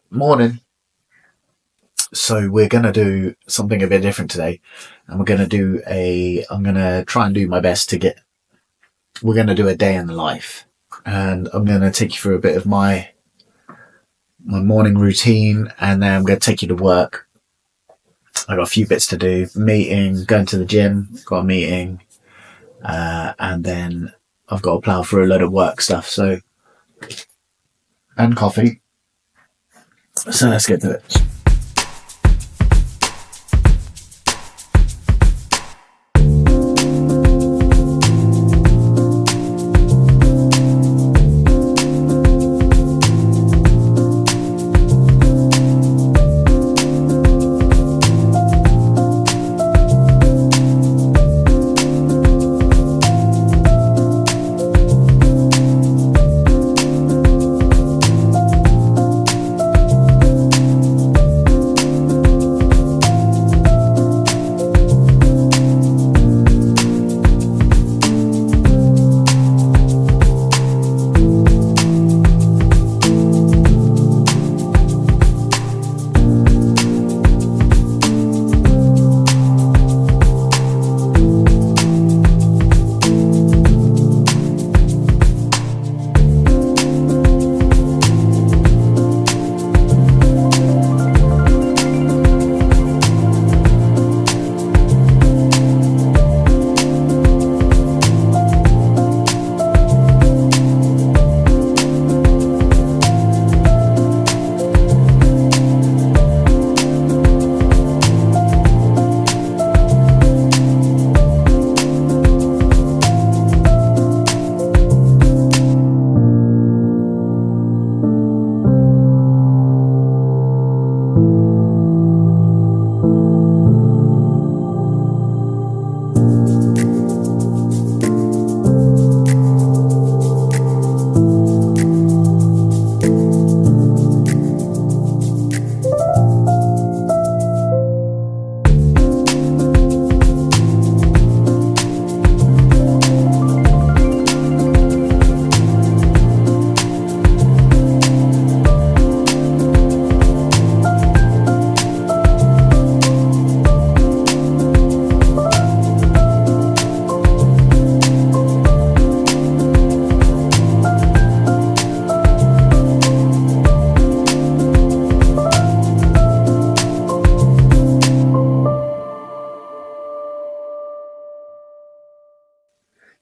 Morning. So we're gonna do something a bit different today, and I'm gonna try and do my best to get. We're gonna do a day in the life, and I'm gonna take you through a bit of my morning routine, and then I'm gonna take you to work. I got a few bits to do: meeting, going to the gym, got a meeting, and then I've got to plow through a load of work stuff. So and coffee. So let's get to it.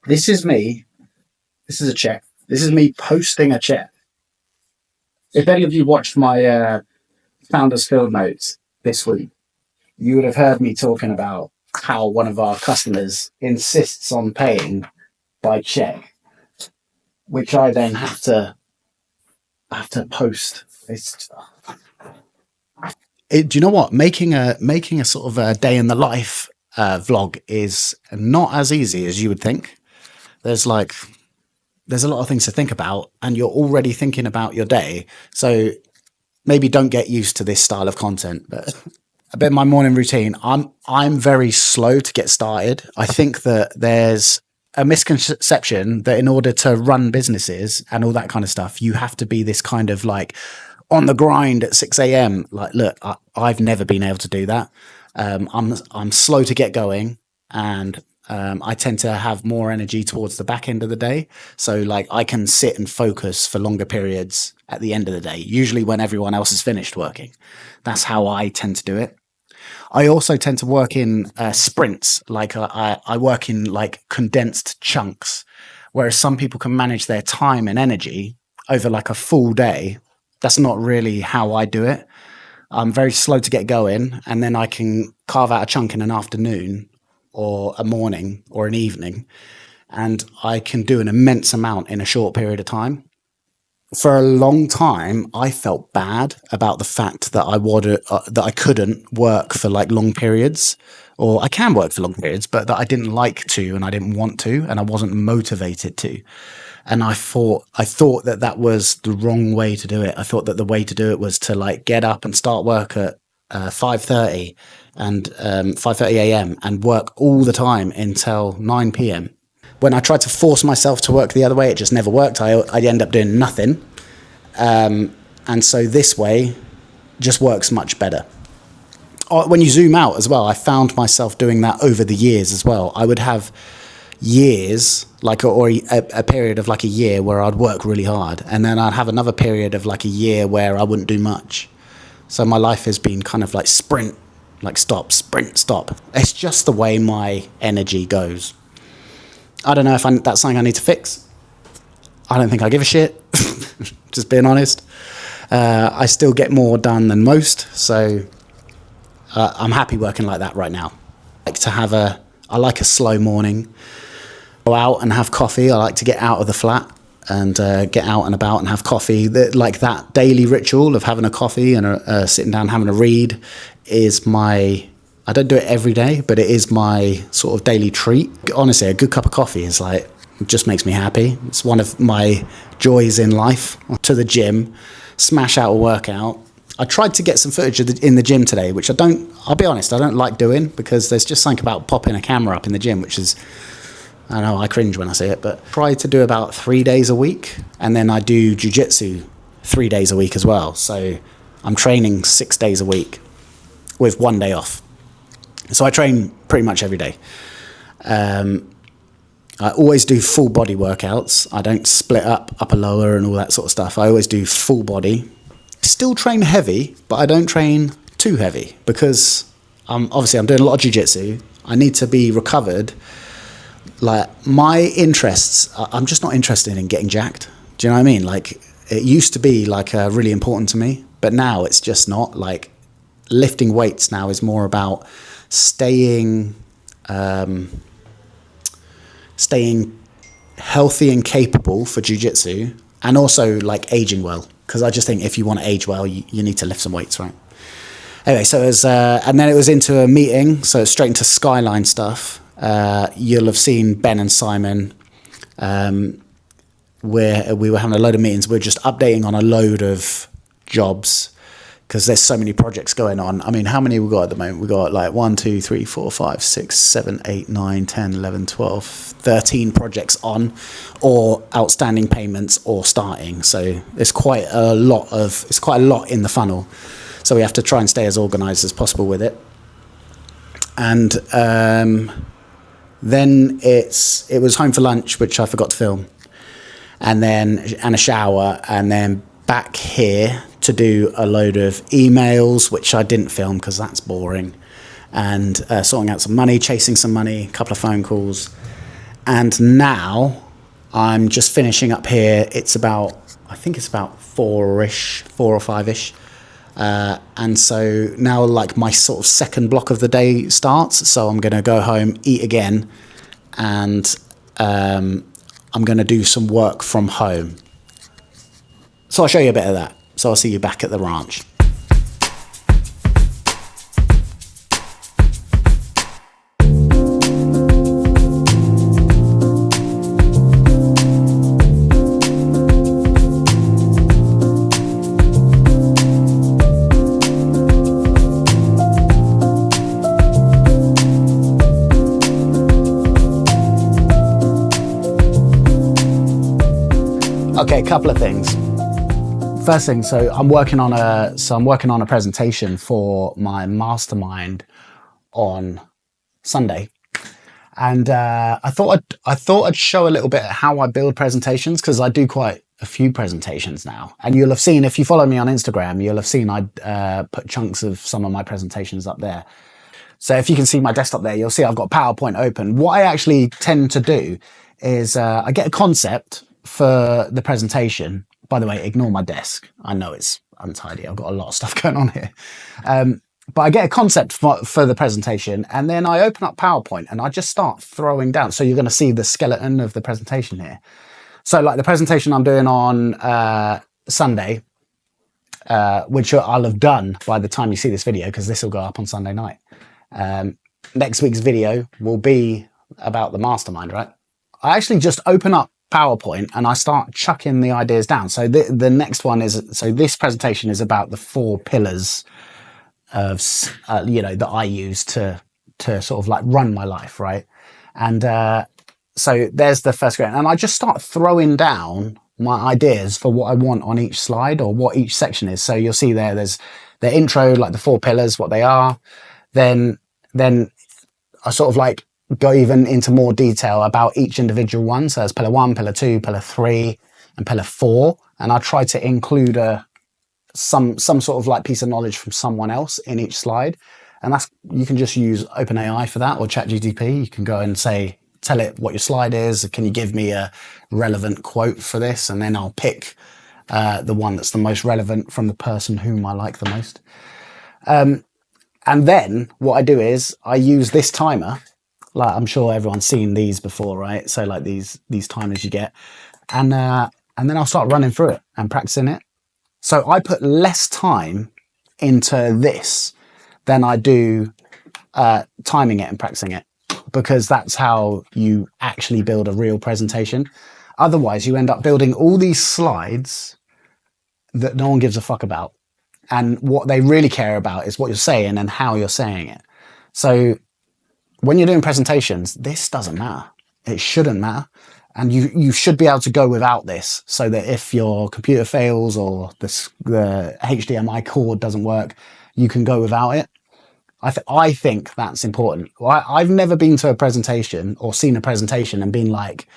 This is me. This is a check. This is me posting a check. If any of you watched my Founders Field Notes this week, you would have heard me talking about how one of our customers insists on paying by check, which I then have to post. Do you know what? Making a sort of a day in the life vlog is not as easy as you would think. There's like there's a lot of things to think about, and you're already thinking about your day. So maybe don't get used to this style of content, but a bit of my morning routine. I'm very slow to get started. I think that there's a misconception that in order to run businesses and all that kind of stuff, you have to be this kind of like on the grind at 6 a.m. Like, look, I've never been able to do that. I'm slow to get going, and I tend to have more energy towards the back end of the day. So like I can sit and focus for longer periods at the end of the day, usually when everyone else has finished working. That's how I tend to do it. I also tend to work in sprints. Like I work in like condensed chunks, whereas some people can manage their time and energy over like a full day. That's not really how I do it. I'm very slow to get going, and then I can carve out a chunk in an afternoon or a morning or an evening, and I can do an immense amount in a short period of time. For a long time, I felt bad about the fact that that I couldn't work for like long periods, or I can work for long periods, but that I didn't like to, and I didn't want to, and I wasn't motivated to. And I thought that that was the wrong way to do it. I thought that the way to do it was to like get up and start work at 5:30 and 5:30 a.m. and work all the time until 9 p.m. When I tried to force myself to work the other way, it just never worked. I'd end up doing nothing. And so this way just works much better. When you zoom out as well, I found myself doing that over the years as well. I would have years, like, or a period of like a year where I'd work really hard, and then I'd have another period of like a year where I wouldn't do much. So my life has been kind of like sprint, like stop, sprint, stop. It's just the way my energy goes. I don't know if that's something I need to fix. I don't think I give a shit, just being honest. I still get more done than most, so I'm happy working like that right now. I like a slow morning. Go out and have coffee. I like to get out of the flat and get out and about and have coffee. Like that daily ritual of having a coffee and sitting down having a read is my... I don't do it every day, but it is my sort of daily treat. Honestly, a good cup of coffee is like, it just makes me happy. It's one of my joys in life. To the gym, smash out a workout. I tried to get some footage in the gym today, which I'll be honest, I don't like doing, because there's just something about popping a camera up in the gym, which is, I know, I cringe when I see it, but try to do about 3 days a week. And then I do jiu-jitsu 3 days a week as well. So I'm training 6 days a week with 1 day off. So I train pretty much every day. I always do full body workouts. I don't split up upper lower and all that sort of stuff. I always do full body. Still train heavy, but I don't train too heavy, because obviously I'm doing a lot of jiu-jitsu. I need to be recovered. Like, my interests, I'm just not interested in getting jacked. Do you know what I mean? Like, it used to be like really important to me, but now it's just not. Like, lifting weights now is more about staying healthy and capable for jiu-jitsu, and also like aging well, because I just think if you want to age well, you need to lift some weights, right? Anyway, so and then it was into a meeting, so straight into Skyline stuff. You'll have seen Ben and Simon, where we were having a load of meetings. We're just updating on a load of jobs, because there's so many projects going on. I mean, how many we got at the moment? We got like 1, 2, 3, 4, 5, 6, 7, 8, 9, 10, 11, 12, 13 projects on, or outstanding payments, or starting. So it's quite a lot in the funnel. So we have to try and stay as organized as possible with it. And then it was home for lunch, which I forgot to film, and a shower, and then back here to do a load of emails, which I didn't film because that's boring, and sorting out some money, chasing some money, a couple of phone calls. And now I'm just finishing up here. I think it's about 4 or 5-ish. And so now, like, my sort of second block of the day starts. So I'm going to go home, eat again, and I'm going to do some work from home. So I'll show you a bit of that. So I'll see you back at the ranch. Okay, a couple of things. First thing, so I'm working on a presentation for my mastermind on Sunday, and I thought I'd show a little bit how I build presentations, because I do quite a few presentations now, and you'll have seen, if you follow me on Instagram, you'll have seen I put chunks of some of my presentations up there. So if you can see my desktop there, you'll see I've got PowerPoint open. What I actually tend to do is I get a concept for the presentation. By the way, ignore my desk. I know it's untidy. I've got a lot of stuff going on here. But I get a concept for the presentation, and then I open up PowerPoint and I just start throwing down. So you're going to see the skeleton of the presentation here. So like the presentation I'm doing on Sunday, which I'll have done by the time you see this video, because this will go up on Sunday night. Next week's video will be about the mastermind, right? I actually just open up PowerPoint and I start chucking the ideas down. So the next one is, so this presentation is about the 4 pillars of, that I use to sort of like run my life, right? And So there's the first grade. And I just start throwing down my ideas for what I want on each slide or what each section is. So you'll see there's the intro, like the 4 pillars, what they are. Then I sort of like go even into more detail about each individual one. So there's pillar 1, pillar 2, pillar 3, and pillar 4. And I try to include some sort of like piece of knowledge from someone else in each slide. And you can just use OpenAI for that, or ChatGPT. You can go and say, tell it what your slide is. Can you give me a relevant quote for this? And then I'll pick the one that's the most relevant from the person whom I like the most. And then what I do is I use this timer. Like, I'm sure everyone's seen these before, right? So like these timers you get, and then I'll start running through it and practicing it. So I put less time into this than I do timing it and practicing it, because that's how you actually build a real presentation. Otherwise, you end up building all these slides that no one gives a fuck about. And what they really care about is what you're saying and how you're saying it. So when you're doing presentations, this doesn't matter. It shouldn't matter. And you should be able to go without this, so that if your computer fails or the HDMI cord doesn't work, you can go without it. I think that's important. I've never been to a presentation or seen a presentation and been like,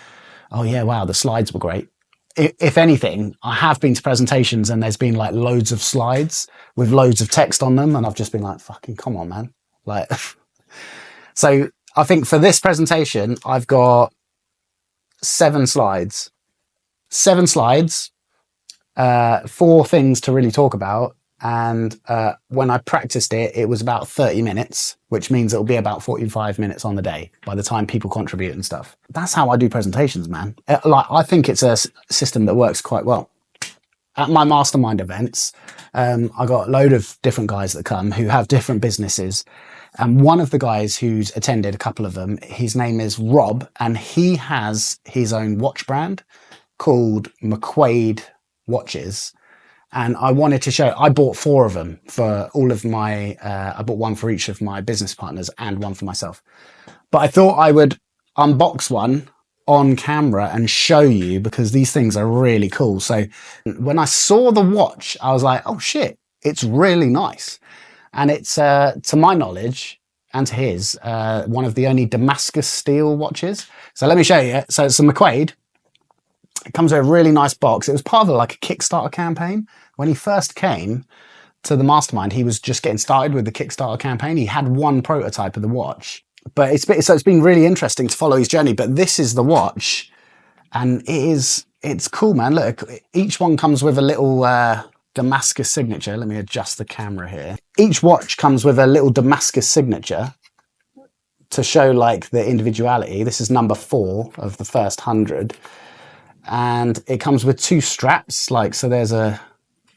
oh yeah, wow, the slides were great. If anything, I have been to presentations and there's been like loads of slides with loads of text on them, and I've just been like, fucking come on, man. Like, so I think for this presentation, I've got 7 slides. 7 slides, 4 things to really talk about. And when I practiced it, it was about 30 minutes, which means it'll be about 45 minutes on the day by the time people contribute and stuff. That's how I do presentations, man. I think it's a system that works quite well. At my mastermind events, I got a load of different guys that come who have different businesses. And one of the guys who's attended, a couple of them, his name is Rob, and he has his own watch brand called McQuaid Watches. And I wanted to show, I bought 4 of them for all of my, I bought one for each of my business partners and one for myself. But I thought I would unbox one on camera and show you, because these things are really cool. So when I saw the watch, I was like, oh shit, it's really nice. And it's, to my knowledge and to his, one of the only Damascus steel watches. So let me show you. So it's a McQuaid. It comes with a really nice box. It was part of like a Kickstarter campaign. When he first came to the mastermind, he was just getting started with the Kickstarter campaign. He had one prototype of the watch, but it's been really interesting to follow his journey. But this is the watch, and it's cool, man. Look, each one comes with a little Damascus signature. Let me adjust the camera here. Each watch comes with a little Damascus signature to show like the individuality. This is number 4 of the first 100. And it comes with 2 straps, like, so there's you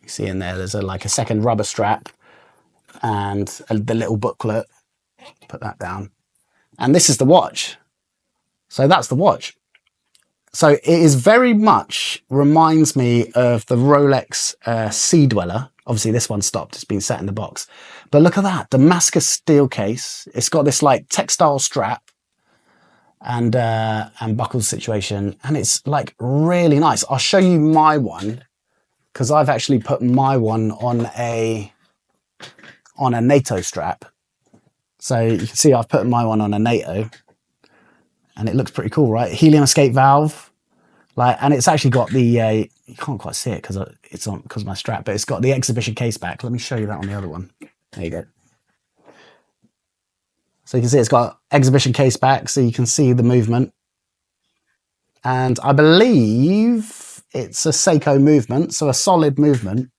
see in there, there's like a second rubber strap and the little booklet. Put that down. And this is the watch. So that's the watch. So it is very much reminds me of the Rolex Sea Dweller. Obviously this one stopped, it's been set in the box. But look at that, Damascus steel case. It's got this like textile strap and buckle situation, and it's like really nice. I'll show you my one, because I've actually put my one on a NATO strap. So you can see I've put my one on a NATO, and it looks pretty cool, right? Helium escape valve, like, and it's actually got the you can't quite see it because it's on because of my strap, but it's got the exhibition case back. Let me show you that on the other one. There you go. So you can see it's got exhibition case back, so you can see the movement. And I believe it's a Seiko movement, so a solid movement.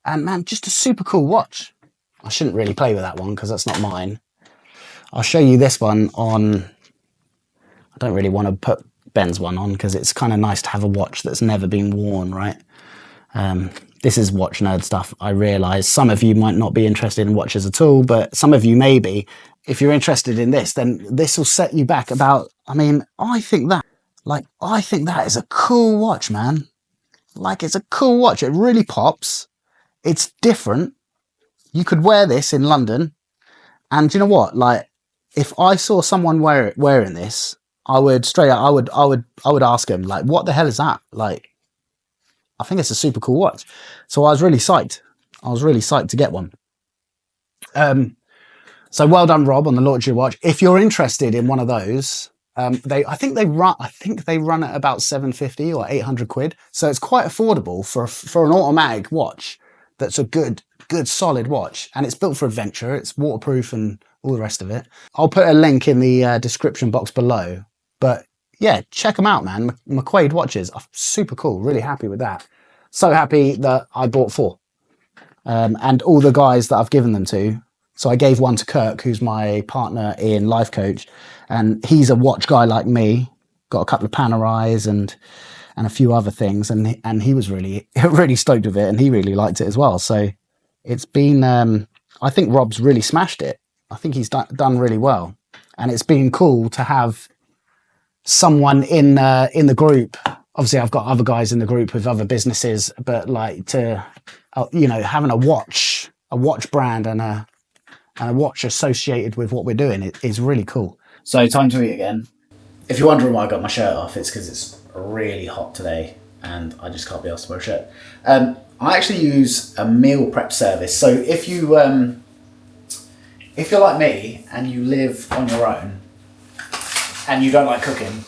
And man, just a super cool watch. I shouldn't really play with that one because that's not mine. I'll show you this one on, I don't really want to put Ben's one on because it's kind of nice to have a watch that's never been worn, right? This is watch nerd stuff. I realise some of you might not be interested in watches at all, but some of you may be. If you're interested in this, then this will set you back about, I mean, I think that is a cool watch, man. Like, it's a cool watch. It really pops. It's different. You could wear this in London. And do you know what? Like, if I saw someone wearing this, I would straight up, I would ask him, like, what the hell is that? Like, I think it's a super cool watch. So I was really psyched. I was really psyched to get one. So well done, Rob, on the launch of your watch. If you're interested in one of those, I think they run at about 750 or 800 quid. So it's quite affordable for an automatic watch. That's a good solid watch, and it's built for adventure. It's waterproof and all the rest of it. I'll put a link in the description box below. But yeah, check them out, man. McQuaid watches are super cool. Really happy with that. So happy that I bought 4, and all the guys that I've given them to. So I gave one to Kirk, who's my partner in Life Coach, and he's a watch guy like me. Got a couple of Panerais and a few other things, and he was really stoked with it, and he really liked it as well. So it's been, I think Rob's really smashed it. I think he's done really well, and it's been cool to have someone in the group. Obviously, I've got other guys in the group with other businesses, but like to having a watch brand and a watch associated with what we're doing is really cool. So time to eat again. If you're wondering why I got my shirt off, it's because it's really hot today and I just can't be asked to wear a shirt. I actually use a meal prep service. So if you're like me and you live on your own and you don't like cooking,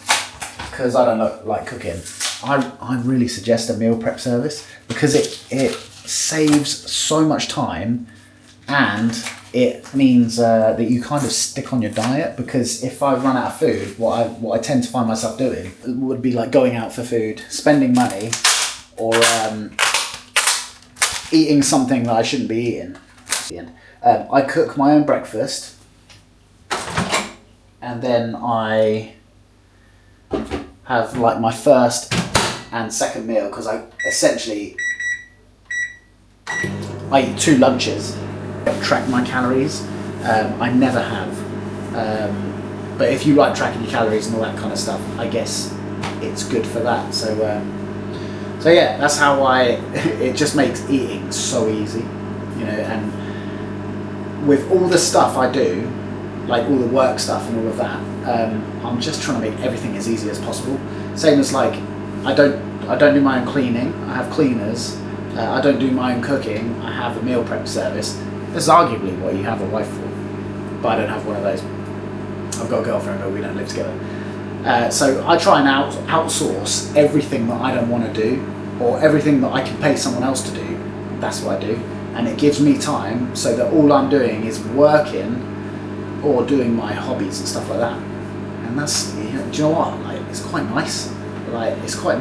because I don't like cooking, I really suggest a meal prep service, because it saves so much time, and it means that you kind of stick on your diet. Because if I run out of food, what I tend to find myself doing would be like going out for food, spending money, or eating something that I shouldn't be eating. I cook my own breakfast, and then I have like my first and second meal, because I eat 2 lunches. Track my calories. I never have, but if you like tracking your calories and all that kind of stuff, I guess it's good for that. So yeah, that's how it just makes eating so easy, and with all the stuff I do, like all the work stuff and all of that, I'm just trying to make everything as easy as possible. Same as like, I don't do my own cleaning, I have cleaners. I don't do my own cooking, I have a meal prep service. This is arguably what you have a wife for, but I don't have one of those. I've got a girlfriend, but we don't live together. So I try and outsource everything that I don't want to do, or everything that I can pay someone else to do. That's what I do, and it gives me time so that all I'm doing is working or doing my hobbies and stuff like that. And that's, do you know what? Like, it's quite nice. Like, it's quite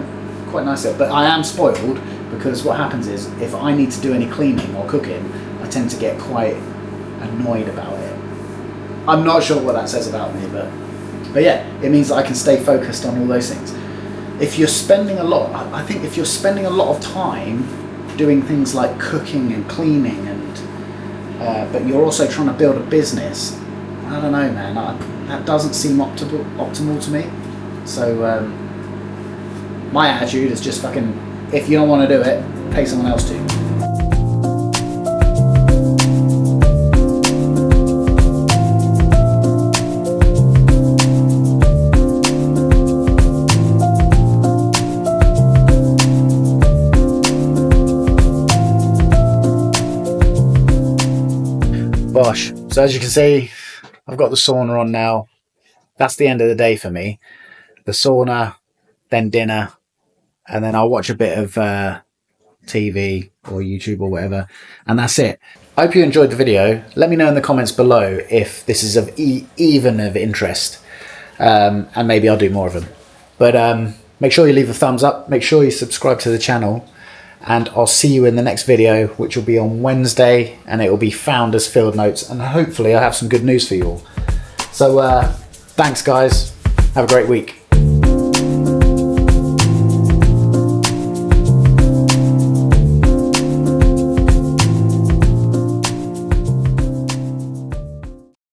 nice there. But I am spoiled, because what happens is, if I need to do any cleaning or cooking, I tend to get quite annoyed about it. I'm not sure what that says about me, but yeah, it means that I can stay focused on all those things. If you're spending a lot, I think if you're spending a lot of time doing things like cooking and cleaning, and but you're also trying to build a business, I don't know, man, that doesn't seem optimal to me. So my attitude is just fucking, if you don't want to do it, pay someone else to. Bosh. So as you can see, I've got the sauna on now. That's the end of the day for me. The sauna, then dinner, and then I'll watch a bit of TV or YouTube or whatever, and that's it. I hope you enjoyed the video. Let me know in the comments below if this is of even of interest, and maybe I'll do more of them. But make sure you leave a thumbs up, make sure you subscribe to the channel, and I'll see you in the next video, which will be on Wednesday, and it will be Founders Field Notes, and hopefully I'll have some good news for you all. So thanks guys, have a great week.